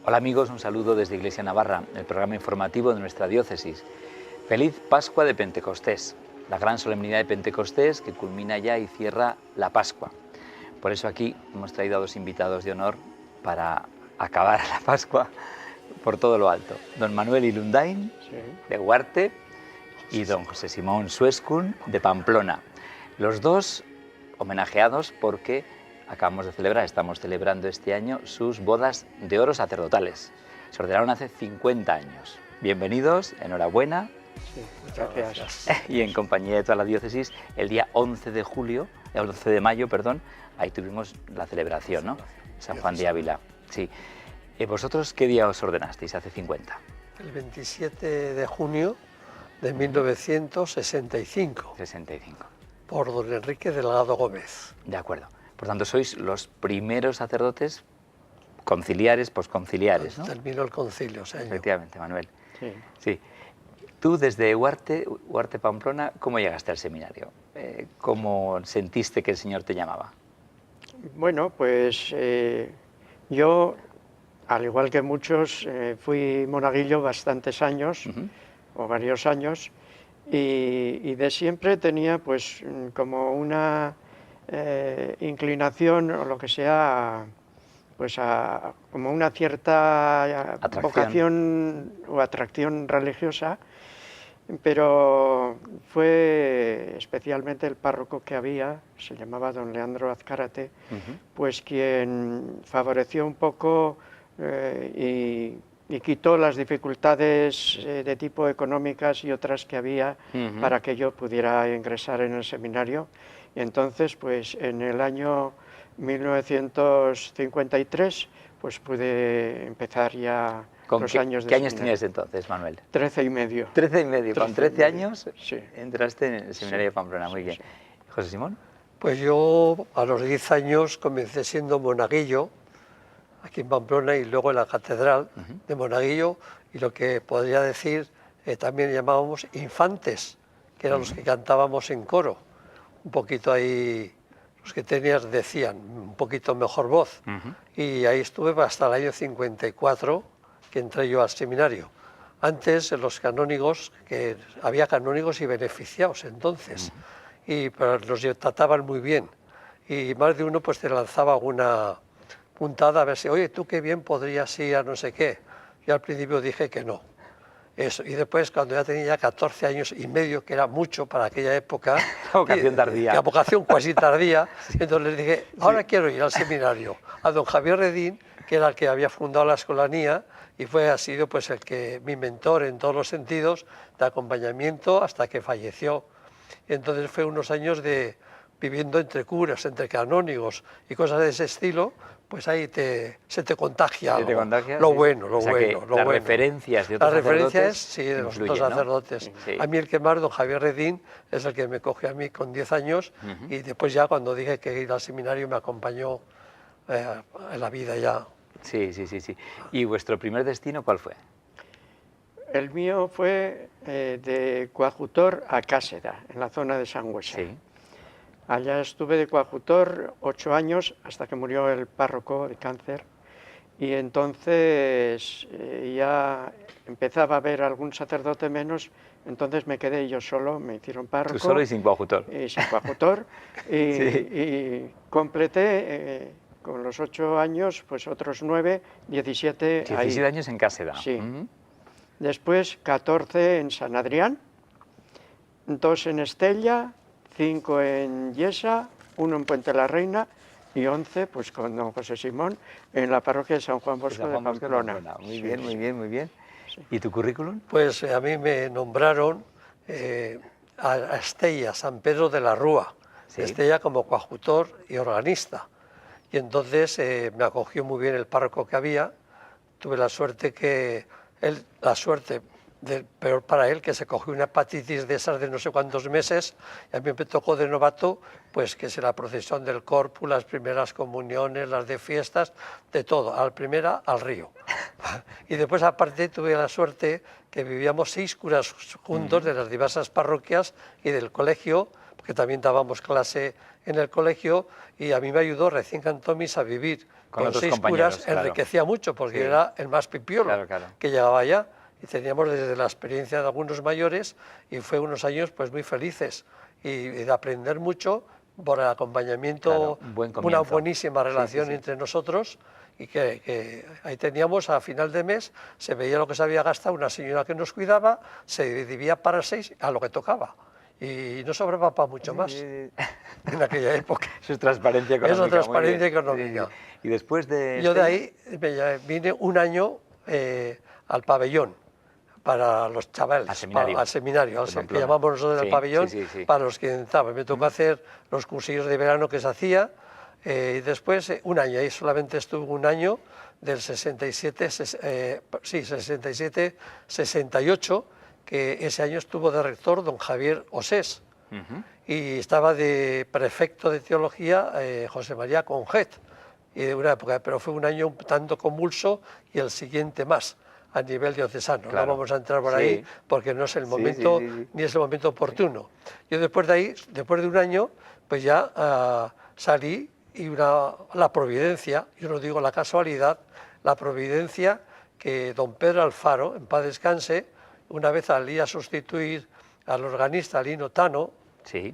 Hola amigos, un saludo desde Iglesia Navarra, el programa informativo de nuestra diócesis. Feliz Pascua de Pentecostés, la gran solemnidad de Pentecostés que culmina ya y cierra la Pascua. Por eso aquí hemos traído a dos invitados de honor para acabar la Pascua por todo lo alto. Don Manuel Ilundain, de Huarte, y don José Simón Suescun, de Pamplona. Los dos homenajeados porque estamos celebrando este año sus bodas de oro sacerdotales. Se ordenaron hace 50 años. Bienvenidos, enhorabuena. Sí, muchas gracias. Y en compañía de toda la diócesis, el día 11 de mayo, ahí tuvimos la celebración, ¿no? San Juan de Ávila. Sí. ¿Vosotros qué día os ordenasteis hace 50? El 27 de junio de 1965. 65. Por don Enrique Delgado Gómez. De acuerdo. Por tanto, sois los primeros sacerdotes conciliares, posconciliares, ¿no? Terminó el concilio ese año. Efectivamente, Manuel. Sí. Sí. Tú desde Huarte, Pamplona, ¿cómo llegaste al seminario? ¿Cómo sentiste que el Señor te llamaba? Bueno, pues yo, al igual que muchos, fui monaguillo bastantes años, o varios años, y de siempre tenía pues como una inclinación o lo que sea, pues como una cierta vocación o atracción religiosa, pero fue especialmente el párroco que había, se llamaba don Leandro Azcárate, pues quien favoreció un poco y quitó las dificultades de tipo económicas y otras que había para que yo pudiera ingresar en el seminario. Y entonces, pues en el año 1953, pues pude empezar ya los años de ¿Qué años seminario. tenías entonces, Manuel? 13 y medio. 13 y medio. Con 13 años sí. Entraste en el seminario de Pamplona. Muy bien. Sí. ¿José Simón? Pues yo a los 10 años comencé siendo monaguillo aquí en Pamplona y luego en la catedral de monaguillo, y lo que podría decir también llamábamos infantes, que eran los que cantábamos en coro. Un poquito ahí, los que tenías decían, un poquito mejor voz. Y ahí estuve hasta el año 54, que entré yo al seminario. Antes, los canónigos, que había canónigos y beneficiados entonces, pero los trataban muy bien. Y más de uno pues te lanzaba alguna puntada a ver si, oye, tú qué bien podrías ir a no sé qué. Yo al principio dije que no. Eso. Y después, cuando ya tenía 14 años y medio, que era mucho para aquella época, la vocación tardía. La vocación casi tardía, entonces les dije, ahora quiero ir al seminario. A don Javier Redín, que era el que había fundado la escolanía, y ha sido pues mi mentor en todos los sentidos, de acompañamiento hasta que falleció. Y entonces fue unos años de viviendo entre curas, entre canónigos y cosas de ese estilo, pues ahí se te contagia algo. Lo bueno. Las referencias de otros sacerdotes, sí, de los otros sacerdotes. ¿No? Sí. A mí el que más, don Javier Redín, es el que me cogió a mí con 10 años y después ya cuando dije que ir al seminario me acompañó en la vida ya. Sí. ¿Y vuestro primer destino cuál fue? El mío fue de coadjutor a Cáseda, en la zona de Sangüesa. Sí. Allá estuve de coadjutor 8 años hasta que murió el párroco de cáncer, y entonces ya empezaba a haber algún sacerdote menos, entonces me quedé yo solo, me hicieron párroco. Tú solo y sin coadjutor. Sin coadjutor, y completé con los 8 años, pues otros 9, 17 ahí. 17 años en Cáseda. Sí. Después 14 en San Adrián, 2 en Estella, 5 en Yesa, 1 en Puente la Reina y 11, pues con don José Simón, en la parroquia de San Juan Bosco de Pamplona. Muy bien. Sí. ¿Y tu currículum? Pues a mí me nombraron a Estella, San Pedro de la Rúa, Estella como coadjutor y organista. Y entonces me acogió muy bien el párroco que había. Tuve la suerte peor para él, que se cogió una hepatitis de esas de no sé cuántos meses, y a mí me tocó de novato, pues que es la procesión del Corpus, las primeras comuniones, las de fiestas, de todo, a la primera al río. Y después aparte tuve la suerte que vivíamos 6 curas juntos de las diversas parroquias y del colegio, porque también dábamos clase en el colegio y a mí me ayudó recién Cantomis a vivir con 6 curas, claro. enriquecía mucho porque era el más pipiolo que llegaba allá y teníamos desde la experiencia de algunos mayores y fue unos años pues muy felices y de aprender mucho por el acompañamiento, una buenísima relación entre nosotros y que ahí teníamos a final de mes, se veía lo que se había gastado una señora que nos cuidaba, se dividía para 6 a lo que tocaba. Y no sobraba para mucho más en aquella época. Eso es transparencia económica. Eso es transparencia económica. Y después de... Yo de ahí vine un año al pabellón para los chavales, al seminario que llamamos nosotros el pabellón, para los que intentaban. Me tocó hacer los cursillos de verano que se hacía y después un año, ahí solamente estuve un año del 67-68, que ese año estuvo de rector don Javier Osés y estaba de prefecto de teología José María Conjet, y de una época, pero fue un año un tanto convulso y el siguiente más a nivel diocesano. No vamos a entrar por ahí porque no es el momento ni es el momento oportuno. Yo después de ahí, después de un año, pues ya salí y la providencia, yo no digo la casualidad, la providencia que don Pedro Alfaro, en paz descanse, una vez salí sustituir al organista Lino Tano, y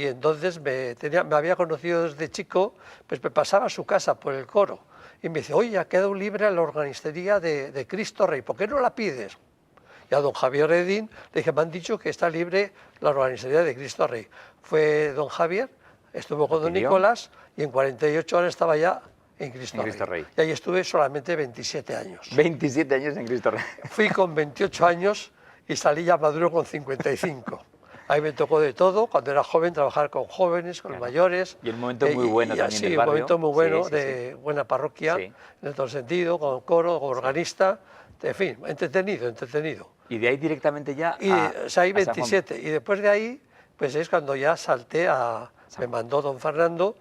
entonces me había conocido desde chico, pues me pasaba a su casa por el coro, y me dice, oye, ha quedado libre la organistería de Cristo Rey, ¿por qué no la pides? Y a don Javier Redín le dije, me han dicho que está libre la organistería de Cristo Rey. Fue don Javier, estuvo con don Nicolás, y en 48 horas estaba ya en Cristo Rey. Y ahí estuve solamente 27 años. 27 años en Cristo Rey. Fui con 28 años y salí ya maduro con 55. Ahí me tocó de todo, cuando era joven, trabajar con jóvenes, con mayores. Y el momento muy bueno también del barrio. Sí, un momento muy bueno, de buena parroquia, en todo sentido, con coro, con organista, en fin, entretenido. Y de ahí directamente ya salí 27, y después de ahí, pues es cuando ya salté me mandó don Fernando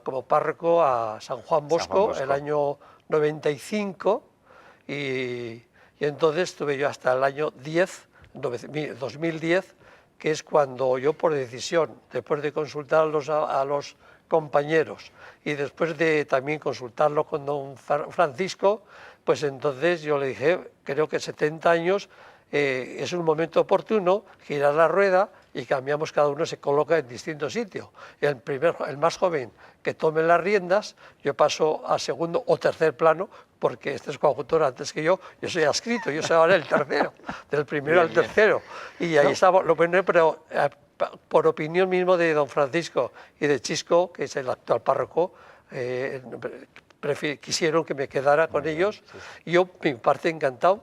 como párroco a San Juan Bosco, el año 95, y entonces estuve yo hasta el año 2010, que es cuando yo por decisión, después de consultar a los compañeros y después de también consultarlo con don Francisco, pues entonces yo le dije, creo que 70 años es un momento oportuno, girar la rueda y cambiamos, cada uno se coloca en distintos sitios. El más joven que tome las riendas, yo paso a segundo o tercer plano, porque este es coautor antes que yo soy adscrito, yo soy ahora el tercero, del primero al tercero. Y ahí estaba, lo bueno, pero por opinión mismo de don Francisco y de Chisco, que es el actual párroco, quisieron que me quedara con ellos, y yo, mi parte, encantado,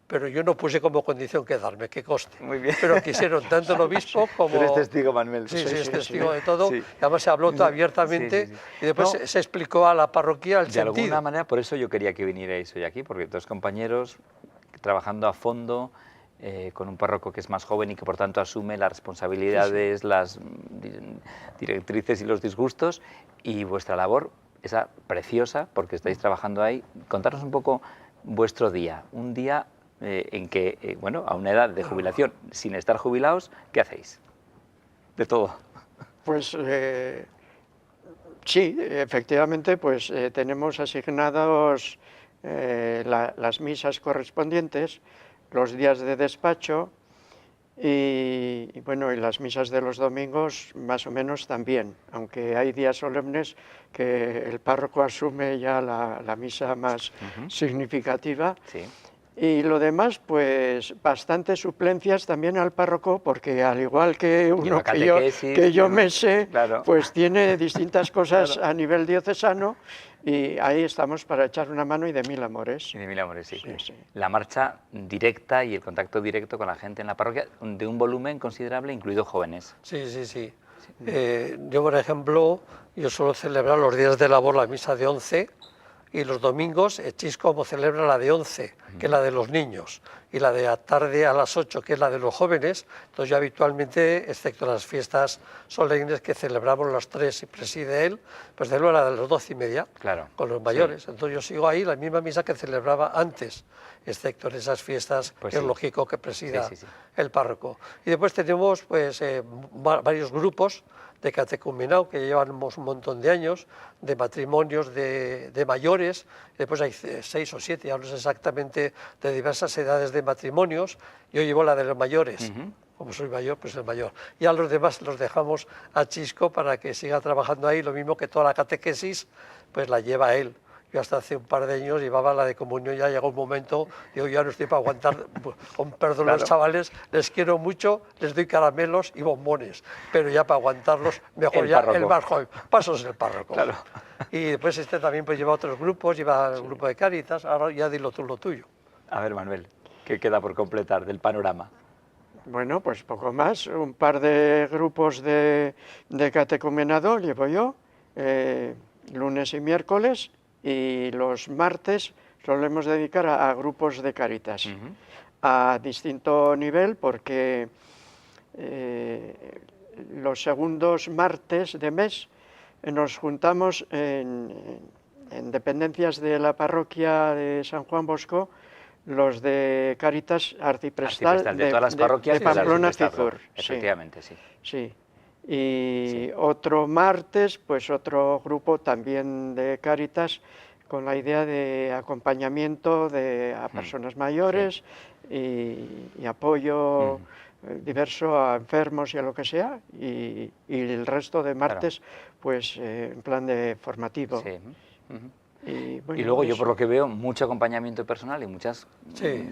pero yo no puse como condición quedarme, que coste. Muy bien. Pero quisieron tanto el obispo como... Tú eres testigo, Manuel. Sí, es testigo de todo. Y además se habló abiertamente y después se explicó a la parroquia el sentido. De alguna manera, por eso yo quería que vinierais hoy aquí, porque dos compañeros trabajando a fondo, con un párroco que es más joven y que por tanto asume las responsabilidades, las directrices y los disgustos, y vuestra labor, esa preciosa, porque estáis trabajando ahí. Contaros un poco vuestro día, un día en que, bueno, a una edad de jubilación, sin estar jubilados, ¿qué hacéis? De todo. Pues sí, efectivamente, pues tenemos asignados las misas correspondientes, los días de despacho y bueno, y las misas de los domingos más o menos también, aunque hay días solemnes que el párroco asume ya la misa más significativa. Sí. Y lo demás, pues bastantes suplencias también al párroco, porque al igual que uno que yo me sé, pues tiene distintas cosas a nivel diocesano, y ahí estamos para echar una mano y de mil amores. Y de mil amores, sí. La marcha directa y el contacto directo con la gente en la parroquia, de un volumen considerable, incluido jóvenes. Sí. Yo, por ejemplo, yo suelo celebrar los días de labor la misa de 11, y los domingos Chisco como celebra la de 11, que es la de los niños, y la de la tarde a las 8, que es la de los jóvenes. Entonces yo habitualmente, excepto las fiestas solemnes que celebramos los 3 y preside él, pues celebro la de las 12:30, con los mayores. Entonces yo sigo ahí la misma misa que celebraba antes, excepto en esas fiestas, pues es lógico que presida el párroco. Y después tenemos pues varios grupos de catecumenado, que llevamos un montón de años, de matrimonios de mayores, después hay 6 o 7, ya no sé exactamente, de diversas edades de matrimonios. Yo llevo la de los mayores. Como soy mayor, pues el mayor. Y a los demás los dejamos a Chisco para que siga trabajando ahí, lo mismo que toda la catequesis, pues la lleva él. Yo hasta hace un par de años llevaba la de comunión, ya llegó un momento, digo, ya no estoy para aguantar, con perdón los chavales, les quiero mucho, les doy caramelos y bombones, pero ya para aguantarlos, mejor el ya párroco. El más joven, pasos el párroco. Claro. Y después también pues lleva otros grupos, lleva el grupo de Cáritas, ahora ya dilo tú lo tuyo. A ver, Manuel, ¿qué queda por completar del panorama? Bueno, pues poco más, un par de grupos de catecumenado llevo yo, lunes y miércoles, y los martes solemos dedicar a grupos de Cáritas, a distinto nivel, porque los segundos martes de mes nos juntamos en dependencias de la parroquia de San Juan Bosco, los de Cáritas Arciprestal de todas las parroquias de Pamplona, Cizur. Efectivamente, sí. Sí. Y otro martes, pues otro grupo también de Cáritas con la idea de acompañamiento a personas mayores y apoyo diverso a enfermos y a lo que sea, y el resto de martes pues en plan de formativo. Sí. Y, bueno, y luego yo por lo que veo mucho acompañamiento personal y muchas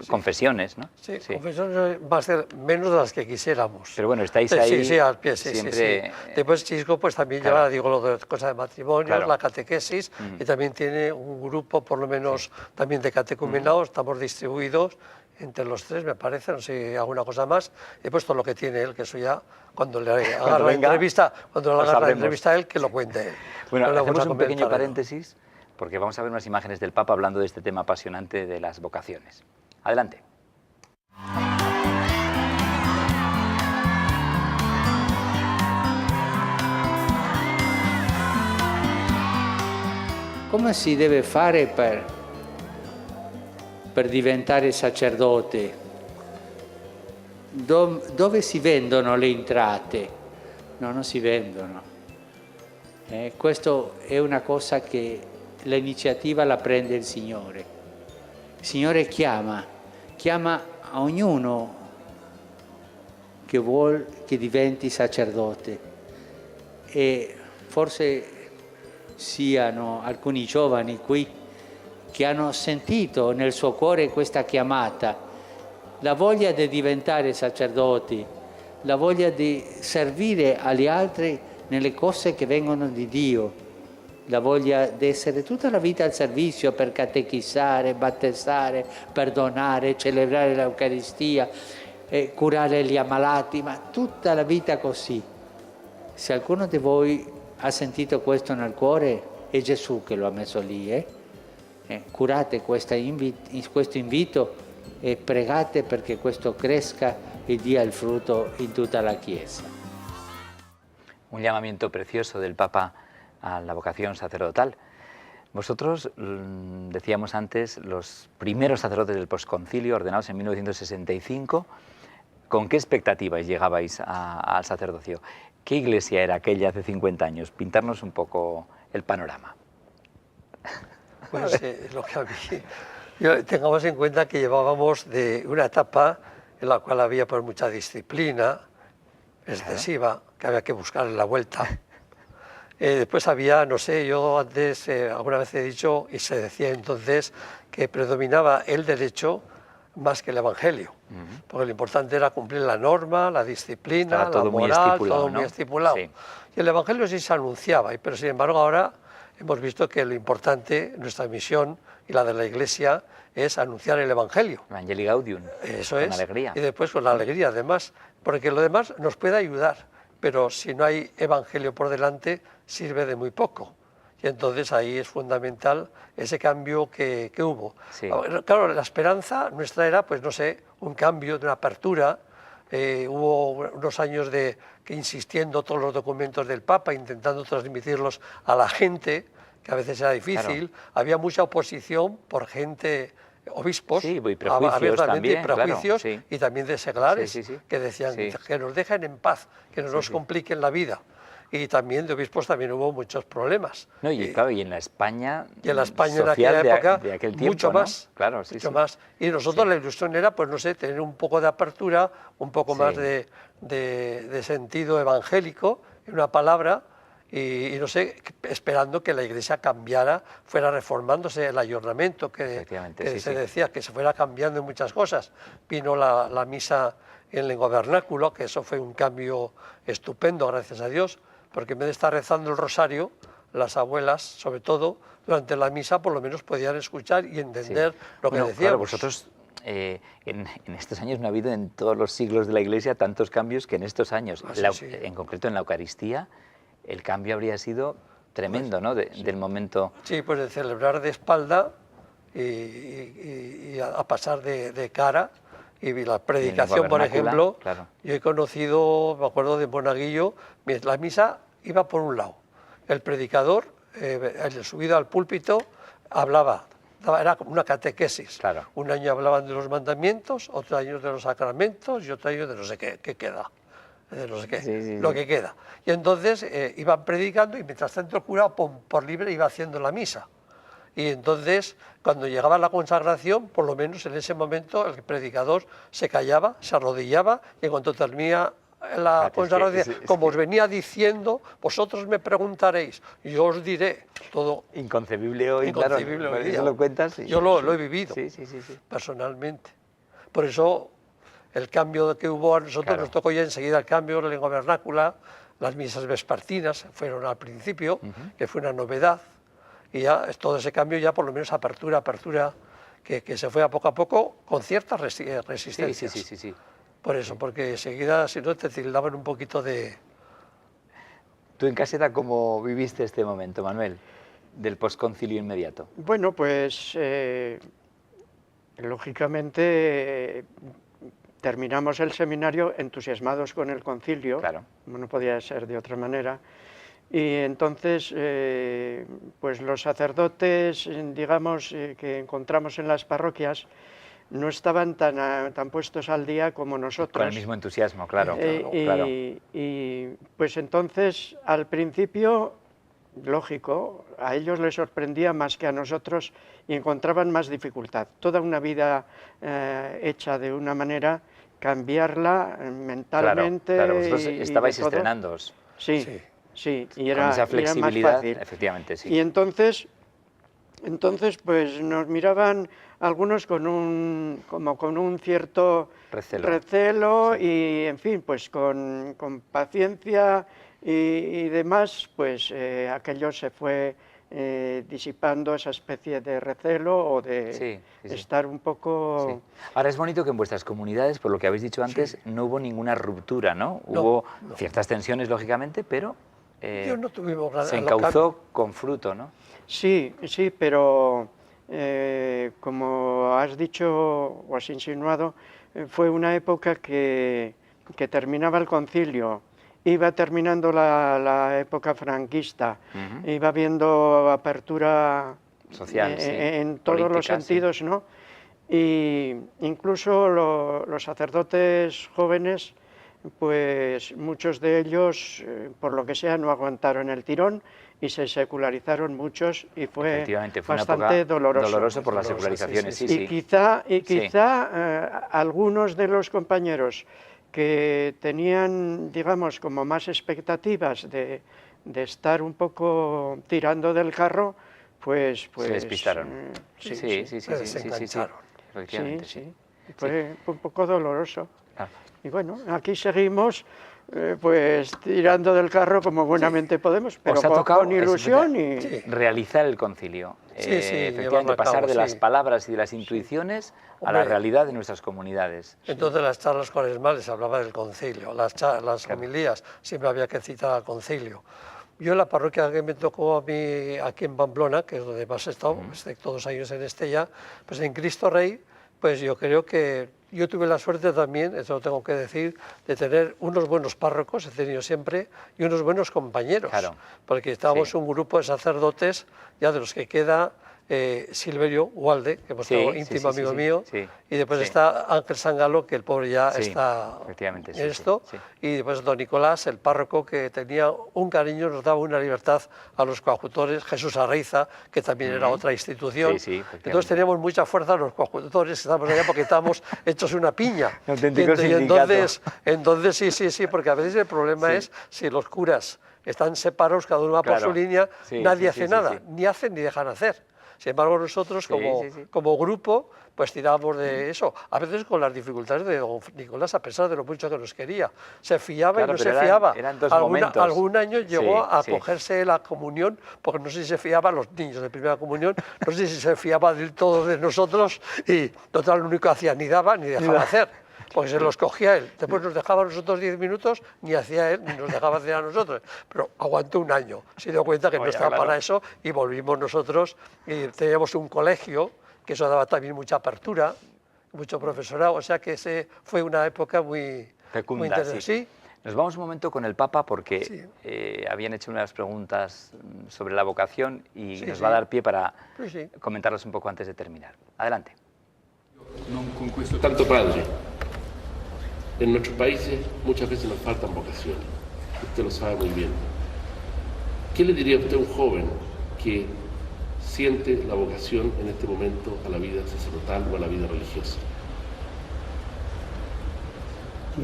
confesiones, ¿no? Sí, confesiones va a ser menos de las que quisiéramos. Pero bueno, estáis ahí sí, al pie, siempre... Después Chisco pues también lleva, digo, lo de cosas de matrimonios, la catequesis, y también tiene un grupo por lo menos también de catecumenados, estamos distribuidos entre los 3, me parece, no sé, alguna cosa más. He puesto lo que tiene él, que eso ya, cuando le haga la entrevista, a él, que lo cuente él. Bueno, hacemos un pequeño paréntesis, porque vamos a ver unas imágenes del Papa hablando de este tema apasionante de las vocaciones. Adelante. Come si deve fare per diventare sacerdote? Dove si vendono le entrate? No, non si vendono. Questo è una cosa che l'iniziativa la prende il Signore. Il Signore chiama a ognuno che vuol che diventi sacerdote, e forse siano alcuni giovani qui che hanno sentito nel suo cuore questa chiamata, la voglia di diventare sacerdoti, la voglia di servire agli altri nelle cose che vengono di Dio, la voglia di essere tutta la vita al servizio per catechissare, battezzare, perdonare, celebrare l'Eucaristia, curare gli ammalati, ma tutta la vita così. Se qualcuno di voi ha sentito questo nel cuore, è Gesù che lo ha messo lì. Curate questo invito e pregate perché questo cresca e dia il frutto in tutta la Chiesa. Un llamamiento precioso del Papa a la vocación sacerdotal. Vosotros, decíamos antes, los primeros sacerdotes del posconcilio, ordenados en 1965, ¿con qué expectativas llegabais al sacerdocio? ¿Qué iglesia era aquella hace 50 años? Pintarnos un poco el panorama. Pues lo que a mí... tengamos en cuenta que llevábamos de una etapa en la cual había pues mucha disciplina excesiva, que había que buscar la vuelta. Después había, no sé, yo antes alguna vez he dicho, y se decía entonces, que predominaba el derecho más que el Evangelio, porque lo importante era cumplir la norma, la disciplina, la moral, todo muy estipulado. Sí. Y el Evangelio sí se anunciaba, pero sin embargo ahora hemos visto que lo importante, nuestra misión y la de la Iglesia, es anunciar el Evangelio. Evangelii Gaudium. Eso con alegría. Y después con la alegría además, porque lo demás nos puede ayudar, pero si no hay Evangelio por delante, sirve de muy poco. Y entonces ahí es fundamental ese cambio que hubo. Sí. Claro, la esperanza nuestra era, pues no sé, un cambio, de una apertura. Hubo unos años que insistiendo todos los documentos del Papa, intentando transmitirlos a la gente, que a veces era difícil. Claro. Había mucha oposición por gente, obispos, sí, y prejuicios también, prejuicios, claro, sí. Y también de seglares, que decían que nos dejen en paz, que no nos compliquen la vida. y también de obispos también hubo muchos problemas. No, y claro, y en la España, y en la España social en aquella época, de aquel tiempo, mucho ¿no? más. Claro, sí, mucho sí. más. Y nosotros Sí. la ilusión era, pues no sé, tener un poco de apertura, un poco Sí. más de sentido evangélico, en una palabra, y no sé, esperando que la Iglesia cambiara, fuera reformándose el ayornamiento, que Sí, se sí. decía, que se fuera cambiando en muchas cosas. Vino la misa en lengua vernáculo, que eso fue un cambio estupendo, gracias a Dios, porque en vez de estar rezando el rosario, las abuelas, sobre todo, durante la misa, por lo menos podían escuchar y entender lo que decíamos. Claro, vosotros en estos años no ha habido en todos los siglos de la Iglesia tantos cambios que en estos años. Sí. En concreto en la Eucaristía, el cambio habría sido tremendo, ¿no? Del momento... Sí, pues de celebrar de espalda y a pasar de cara. Y la predicación, por ejemplo, claro. Yo he conocido, me acuerdo de Monaguillo, la misa iba por un lado. El predicador, subido al púlpito, hablaba, era como una catequesis. Claro. Un año hablaban de los mandamientos, otro año de los sacramentos y otro año de no sé qué queda. De no sé qué, lo que queda. Y entonces iban predicando y mientras tanto el cura por libre iba haciendo la misa. Y entonces, cuando llegaba la consagración, por lo menos en ese momento, el predicador se callaba, se arrodillaba, y en cuanto termina la consagración, como os venía diciendo, vosotros me preguntaréis, y yo os diré. Todo inconcebible hoy, inconcebible claro. Hoy día. ¿Eso lo cuentas? Yo lo he vivido, sí. personalmente. Por eso, el cambio que hubo a nosotros, nos tocó ya enseguida el cambio de la lengua vernácula, las misas vespertinas fueron al principio, que fue una novedad. Y ya todo ese cambio, ya por lo menos apertura, que se fue a poco con ciertas resistencias. Sí. Por eso, porque enseguida, si no, te tildaban un poquito de... ¿Tú en Caseta cómo viviste este momento, Manuel, del posconcilio inmediato? Bueno, pues lógicamente terminamos el seminario entusiasmados con el concilio, como no podía ser de otra manera. Y entonces, pues los sacerdotes, digamos, que encontramos en las parroquias, no estaban tan puestos al día como nosotros. Con el mismo entusiasmo, claro. Y pues entonces, al principio, lógico, a ellos les sorprendía más que a nosotros y encontraban más dificultad. Toda una vida hecha de una manera, cambiarla mentalmente. Claro, vosotros estabais estrenándoos. Sí, y era, con esa flexibilidad, más fácil. Efectivamente, sí. Y entonces pues nos miraban algunos como con un cierto recelo y, en fin, pues con paciencia y demás, pues aquello se fue disipando, esa especie de recelo o de estar un poco... Ahora es bonito que en vuestras comunidades, por lo que habéis dicho antes, no hubo ninguna ruptura, ¿no? Hubo ciertas tensiones, lógicamente, pero... no tuvimos nada, se encauzó con fruto, ¿no? Sí, pero como has dicho o has insinuado, fue una época que terminaba el concilio, iba terminando la época franquista, iba habiendo apertura social, en todos los sentidos, ¿no? Y incluso los sacerdotes jóvenes, pues muchos de ellos, por lo que sea, no aguantaron el tirón y se secularizaron muchos y fue bastante doloroso por las secularizaciones. Y quizá algunos de los compañeros que tenían, digamos, como más expectativas de de estar un poco tirando del carro, pues se despistaron. Sí. Fue un poco doloroso. Ah. Y bueno, aquí seguimos pues tirando del carro como buenamente podemos, pero con ilusión y... realizar el concilio. Efectivamente, pasar de las palabras y de las intuiciones a la realidad de nuestras comunidades. Entonces las charlas cuaresmales hablaba del concilio, las homilías siempre había que citar al concilio. Yo en la parroquia que me tocó a mí aquí en Pamplona, que es donde más he estado, excepto 2 años en Estella, pues en Cristo Rey, pues yo creo que yo tuve la suerte también, eso lo tengo que decir, de tener unos buenos párrocos, he tenido siempre, y unos buenos compañeros, porque estábamos un grupo de sacerdotes, ya de los que queda Silverio Ugalde, que hemos sido íntimo amigo mío, y después sí. está Ángel Sangalo, que el pobre ya está efectivamente, en esto, y después don Nicolás, el párroco, que tenía un cariño, nos daba una libertad a los coadjutores, Jesús Arreiza, que también era otra institución. Entonces teníamos mucha fuerza los coadjutores, que estábamos allá porque estábamos hechos una piña. Y entonces sí, porque a veces el problema es si los curas están separados, cada uno va por su línea, nadie hace nada, ni hacen ni dejan hacer. Sin embargo, nosotros como grupo, pues tirábamos de eso. A veces con las dificultades de don Nicolás, a pesar de lo mucho que nos quería. Se fiaba y no se fiaba. Algún año llegó a acogerse la comunión, porque no sé si se fiaba a los niños de primera comunión, no sé si se fiaba del todo de nosotros, y total, lo único que hacía, ni daba ni dejaba hacer. Porque se los cogía él. Después nos dejaba a nosotros 10 minutos, ni hacía él, ni nos dejaba hacer a nosotros. Pero aguantó un año. Se dio cuenta que no estaba para eso y volvimos nosotros. Y teníamos un colegio, que eso daba también mucha apertura, mucho profesorado. O sea que fue una época muy interesante. Sí. Nos vamos un momento con el Papa porque habían hecho unas preguntas sobre la vocación y nos va a dar pie para comentarlas un poco antes de terminar. Adelante. Tanto padre, en nuestros países muchas veces nos faltan vocaciones, usted lo sabe muy bien. ¿Qué le diría usted a un joven que siente la vocación en este momento a la vida sacerdotal o a la vida religiosa? Que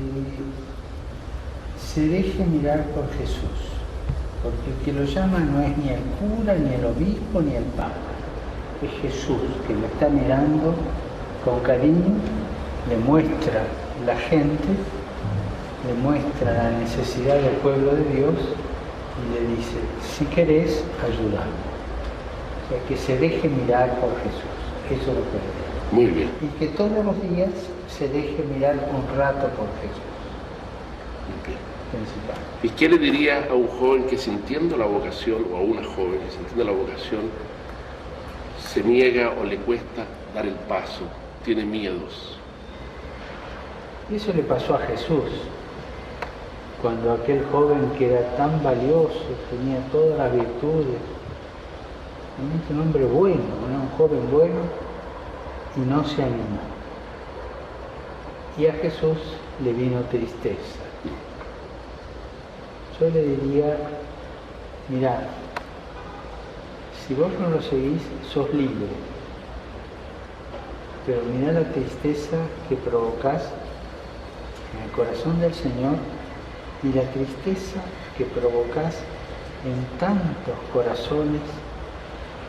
se deje mirar por Jesús, porque el que lo llama no es ni el cura, ni el obispo, ni el papa, es Jesús que lo está mirando con cariño, le muestra la gente, le muestra la necesidad del pueblo de Dios y le dice, si querés, ayúdame. O sea, que se deje mirar por Jesús, eso es lo que le digo. Muy bien. Y que todos los días se deje mirar un rato por Jesús. Muy bien. Principal. ¿Y qué le diría a un joven que sintiendo la vocación, o a una joven que sintiendo la vocación, se niega o le cuesta dar el paso, tiene miedos? Y eso le pasó a Jesús, cuando aquel joven que era tan valioso, tenía todas las virtudes, un hombre bueno, un joven bueno, y no se animó. Y a Jesús le vino tristeza. Yo le diría, mirá, si vos no lo seguís, sos libre. Pero mirá la tristeza que provocás en el corazón del Señor y la tristeza que provocás en tantos corazones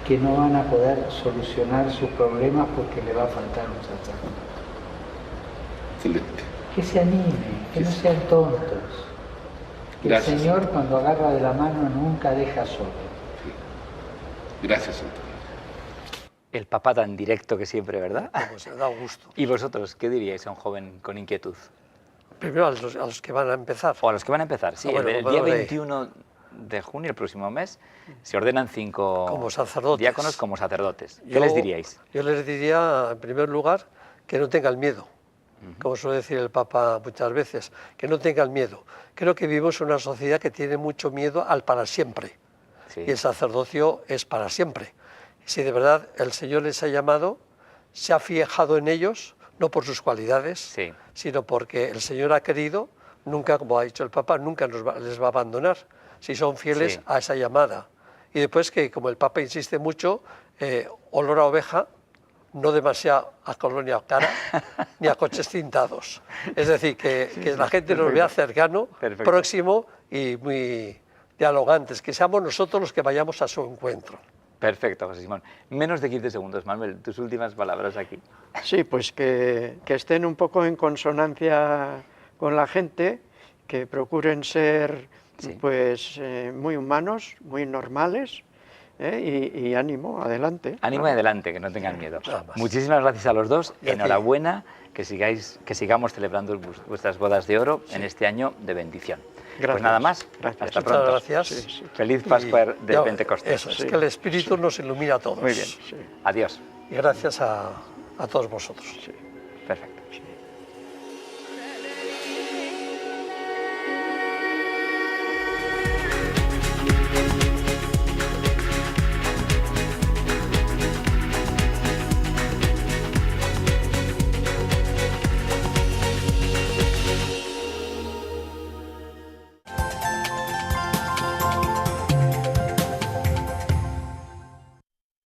que no van a poder solucionar sus problemas porque le va a faltar un sacerdote. Excelente. Que se animen, que no sean tontos. Que gracias, el Señor cuando agarra de la mano nunca deja solo. Sí. Gracias, Antonio. El Papa tan directo que siempre, ¿verdad? Pues da gusto. ¿Y vosotros qué diríais a un joven con inquietud? Primero a los que van a empezar. O a los que van a empezar, sí. Bueno, el día 21 de junio, el próximo mes, se ordenan 5 como sacerdotes. Diáconos como sacerdotes. ¿Qué les diríais? Yo les diría, en primer lugar, que no tengan miedo. Como suele decir el Papa muchas veces, que no tengan miedo. Creo que vivimos en una sociedad que tiene mucho miedo al para siempre. Sí. Y el sacerdocio es para siempre. Si de verdad el Señor les ha llamado, se ha fijado en ellos, no por sus cualidades, sino porque el Señor ha querido, nunca, como ha dicho el Papa, nunca les va a abandonar, si son fieles a esa llamada. Y después que, como el Papa insiste mucho, olor a oveja, no demasiado a colonia cara, ni a coches tintados. Es decir, que la gente nos vea cercano, próximo y muy dialogantes, que seamos nosotros los que vayamos a su encuentro. Perfecto, José Simón. Menos de 15 segundos, Manuel, tus últimas palabras aquí. Sí, pues que estén un poco en consonancia con la gente, que procuren ser pues muy humanos, muy normales, y ánimo, adelante. Ánimo y adelante, que no tengan miedo. Muchísimas gracias a los dos, enhorabuena, que sigamos celebrando vuestras bodas de oro en este año de bendición. Gracias. Pues nada más, hasta pronto. Gracias. Sí. Feliz Pascua de Pentecostés. Eso, es que el Espíritu nos ilumina a todos. Muy bien. Adiós. Y gracias a todos vosotros. Perfecto.